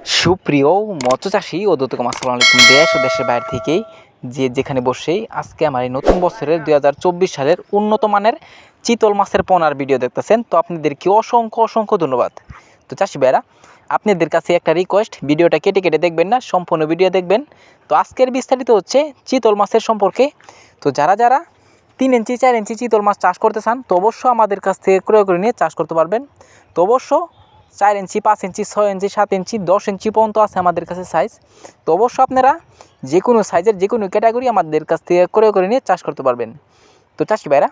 সুপ্রিয় মৎস্যচাষী ও দর্শক আসসালামু আলাইকুম। দেশ ও দেশের বাইরে থেকেই যেখানে বসেই আজকে আমার এই নতুন বছরের 2024 সালের উন্নত মানের চিতল মাছের পোনার ভিডিও দেখতেছেন। তো আপনাদেরকে অসংখ্য ধন্যবাদ। তো চাষি ভাইরা, আপনাদের কাছে একটা রিকোয়েস্ট, ভিডিওটা কেটে কেটে দেখবেন না, সম্পূর্ণ ভিডিও দেখবেন। তো আজকের বিস্তারিত হচ্ছে চিতল মাছের সম্পর্কে। তো যারা 3 ইঞ্চি 4 ইঞ্চি চিতল মাছ চাষ করতে চান তো অবশ্যই আমাদের কাছ থেকে ক্রয় করে নিয়ে চাষ করতে পারবেন। তো অবশ্য 4 ইঞ্চি 5 ইঞ্চি 6 ইঞ্চি 7 ইঞ্চি 10 ইঞ্চি পর্যন্ত আছে আমাদের কাছে সাইজ। তো অবশ্য আপনারা যে কোনো সাইজের যে কোনো ক্যাটাগরি আমাদের কাছ থেকে ক্রয় করে নিয়ে চাষ করতে পারবেন। তো চাষি ভাইরা,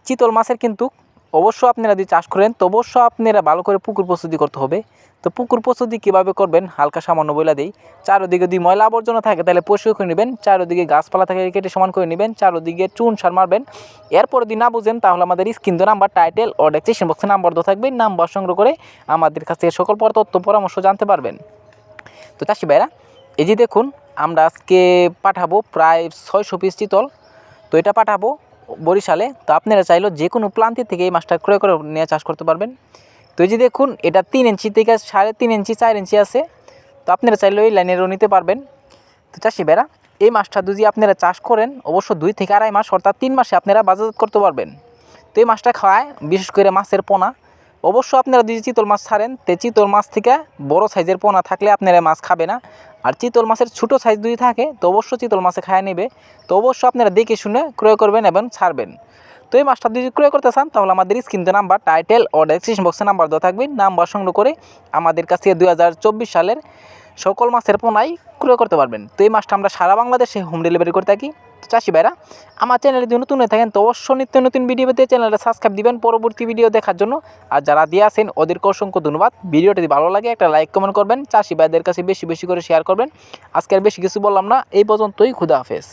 চিতল মাছের কিন্তু অবশ্য আপনারা যদি চাষ করেন তো অবশ্য আপনারা ভালো করে পুকুর প্রস্তুতি করতে হবে। তো পুকুর প্রস্তুতি কীভাবে করবেন হালকা সামান্য বইলা দিই। চারোদিকে যদি ময়লা আবর্জনা থাকে তাহলে পরিষ্কার করে নেবেন, চারোদিকে গাছপালা থাকে কেটে সমান করে নেবেন, চারোদিকে চুন সার মারবেন। এরপর যদি না বুঝেন তাহলে আমাদের স্ক্রিন দেওয়া নাম্বার, টাইটেল ও ডেসক্রিপশন বক্সে নাম্বার দেওয়া থাকবে, নাম্বার সংগ্রহ করে আমাদের কাছ থেকে সকল তথ্য পরামর্শ জানতে পারবেন। তো চাষি ভাইরা, এই যে দেখুন আমরা আজকে পাঠাবো প্রায় 600 পিস চিতল। তো এটা পাঠাবো বরিশালে। তো আপনারা চাইলেও যে কোনো প্রান্তি থেকে এই মাছটা ক্রয় করে নিয়ে চাষ করতে পারবেন। তো এই যে দেখুন এটা 3 ইঞ্চি থেকে 3.5 ইঞ্চি 4 ইঞ্চি আছে। তো আপনারা চাইলেও এই লাইনেরও নিতে পারবেন। তো চাষি ভাইরা, এই মাছটা যদি আপনারা চাষ করেন অবশ্য 2 থেকে আড়াই মাস অর্থাৎ 3 মাসে আপনারা বাজারজাত করতে পারবেন। তো এই মাছটা খাওয়ায় বিশেষ করে মাছের পোনা। অবশ্য আপনারা যদি চিতল মাছ ছাড়েন তো চিতল মাছ থেকে বড় সাইজের পোনা থাকলে আপনারা মাছ খাবে না। আর চিতল মাছের ছোটো সাইজ যদি থাকে তো অবশ্য চিতল মাছে খায় নেবে। তো অবশ্য আপনারা দেখে শুনে ক্রয় করবেন এবং ছাড়বেন। তো এই মাছটা যদি ক্রয় করতে চান তাহলে আমাদের স্ক্রিনে নাম্বার, টাইটেল ও ডেসক্রিপশন বক্সে নাম্বার দেওয়া থাকবে, নাম্বার সংগ্রহ করে আমাদের কাছ থেকে 2024 সালের সকল মাছের পোনাই ক্রয় করতে পারবেন। তো এই মাছটা আমরা সারা বাংলাদেশে হোম ডেলিভারি করে থাকি। তো চাষি ভাইরা, আমার চ্যানেলে যদি নতুন হয়ে থাকেন তো অবশ্যই নিত্য নতুন ভিডিও পেতে চ্যানেলটা সাবস্ক্রাইব দিবেন পরবর্তী ভিডিও দেখার জন্য। আর যারা দিয়ে আসেন ওদেরকে অসংখ্য ধন্যবাদ। ভিডিওটি যদি ভালো লাগে একটা লাইক কমেন্ট করবেন, চাষি ভাইদের কাছে বেশি বেশি করে শেয়ার করবেন। আজকে আর বেশি কিছু বললাম না, এই পর্যন্তই। খুদা হাফেজ।